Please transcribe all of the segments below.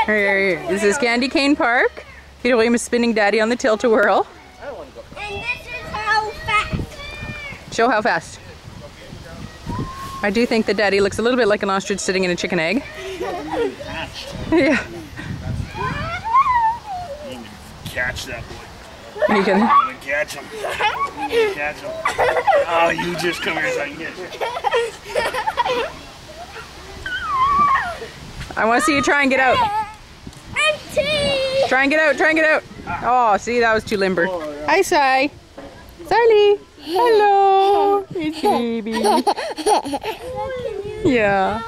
Here, this is Candy Cane Park. Peter William is spinning Daddy on the tilt-a-whirl. And this is how fast. Show how fast. I do think that Daddy looks a little bit like an ostrich sitting in a chicken egg. Yeah. Catch that boy. You can. I'm gonna catch him. I'm gonna catch him. Oh, you just come here so I can get you. I want to see you try and get out. Empty. Try and get out. Try and get out. Oh, see, that was too limber. Hi, Sai. Sally. Hello. It's baby. Yeah.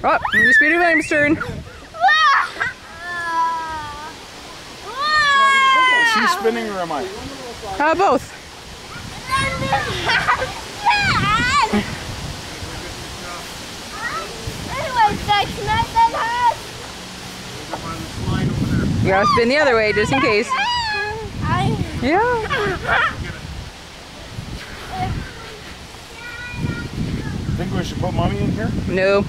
Oh, it's Peter Williams' turn. Is she spinning or am I? Both. You gotta spin the other way just in case. Yeah. Think we should put Mommy in here? No.